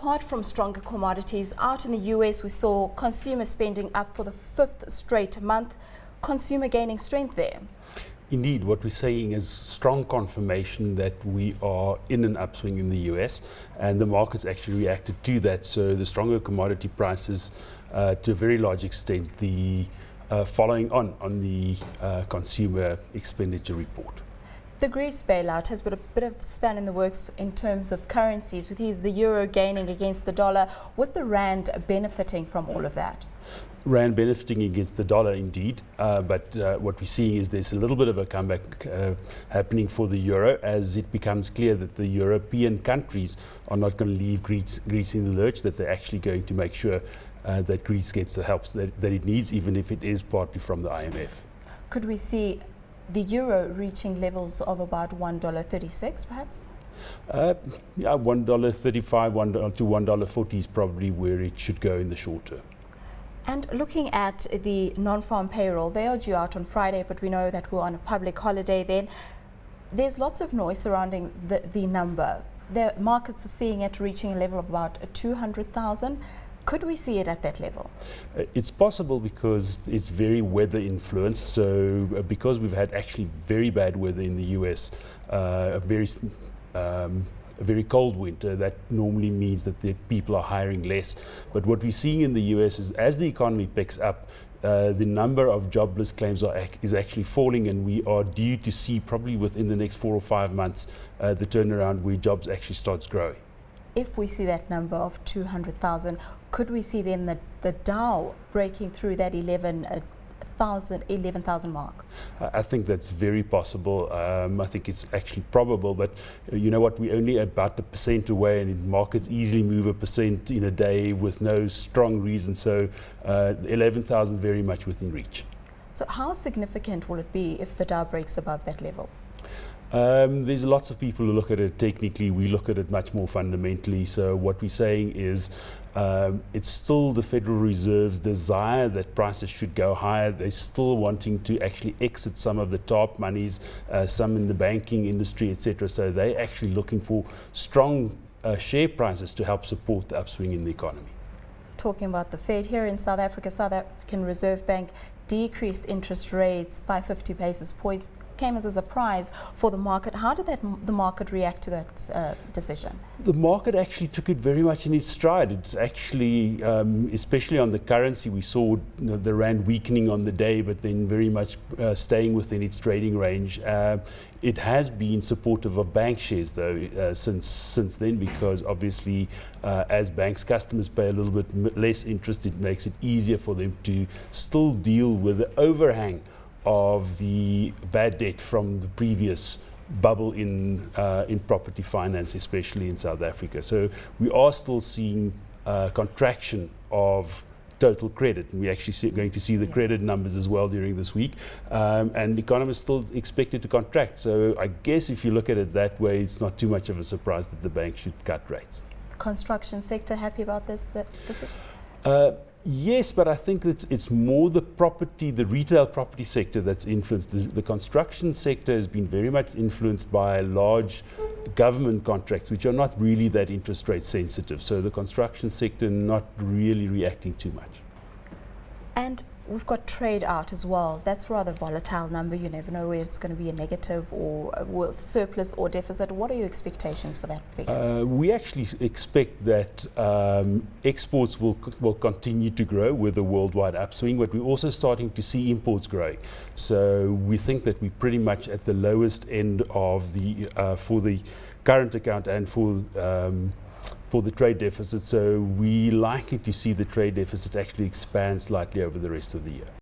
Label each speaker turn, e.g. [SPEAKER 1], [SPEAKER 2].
[SPEAKER 1] apart from stronger commodities, out in the US we saw consumer spending up for the 5th straight month, consumer gaining strength there.
[SPEAKER 2] Indeed, what we're saying is strong confirmation that we are in an upswing in the US, and the markets actually reacted to that. So the stronger commodity prices, to a very large extent, the following on the consumer expenditure report.
[SPEAKER 1] The Greece bailout has put a bit of span in the works in terms of currencies, with the euro gaining against the dollar, with the rand benefiting from all of that.
[SPEAKER 2] Rand benefiting against the dollar, indeed, but what we're seeing is there's a little bit of a comeback happening for the euro as it becomes clear that the European countries are not going to leave Greece in the lurch, that they're actually going to make sure that Greece gets the help that it needs, even if it is partly from the IMF.
[SPEAKER 1] Could we see the euro reaching levels of about $1.36 perhaps?
[SPEAKER 2] Yeah, $1.35 to $1.40 is probably where it should go in the short term.
[SPEAKER 1] And looking at the non-farm payroll, they are due out on Friday, but we know that we're on a public holiday then. There's lots of noise surrounding the number. The markets are seeing it reaching a level of about 200,000. Could we see it at that level?
[SPEAKER 2] It's possible because it's very weather influenced. So because we've had actually very bad weather in the US, a very cold winter, that normally means that the people are hiring less. But what we're seeing in the US is as the economy picks up, the number of jobless claims is actually falling, and we are due to see probably within the next 4 or 5 months the turnaround where jobs actually starts growing.
[SPEAKER 1] If we see that number of 200,000, could we see then the Dow breaking through that 11,000 mark?
[SPEAKER 2] I think that's very possible. I think it's actually probable, but you know what, we're only about 1% away, and markets easily move 1% in a day with no strong reason. So 11,000 is very much within reach.
[SPEAKER 1] So how significant will it be if the Dow breaks above that level?
[SPEAKER 2] There's lots of people who look at it technically. We look at it much more fundamentally. So what we're saying is it's still the Federal Reserve's desire that prices should go higher. They're still wanting to actually exit some of the top monies, some in the banking industry, etc. So they're actually looking for strong share prices to help support the upswing in the economy.
[SPEAKER 1] Talking about the Fed here in South Africa, South African Reserve Bank decreased interest rates by 50 basis points. Came as a surprise for the market. How did the market react to that decision?
[SPEAKER 2] The market actually took it very much in its stride. It's actually, especially on the currency, we saw the rand weakening on the day, but then very much staying within its trading range. It has been supportive of bank shares, though, since then, because obviously, as banks' customers pay a little bit less interest, it makes it easier for them to still deal with the overhang of the bad debt from the previous bubble in property finance, especially in South Africa. So we are still seeing contraction of total credit, and we're actually going to see the credit numbers as well during this week, and economists still expect it to contract. So I guess if you look at it that way, it's not too much of a surprise that the bank should cut rates.
[SPEAKER 1] Construction sector happy about this decision?
[SPEAKER 2] Yes, but I think that it's more the retail property sector that's influenced. The construction sector has been very much influenced by large government contracts, which are not really that interest rate sensitive. So the construction sector not really reacting too much. And
[SPEAKER 1] we've got trade out as well. That's a rather volatile number. You never know where it's going to be a negative or a surplus or deficit. What are your expectations for that figure?
[SPEAKER 2] We actually expect that exports will continue to grow with a worldwide upswing, but we're also starting to see imports growing. So we think that we're pretty much at the lowest end of the for the current account and for the trade deficit. So we're likely to see the trade deficit actually expand slightly over the rest of the year.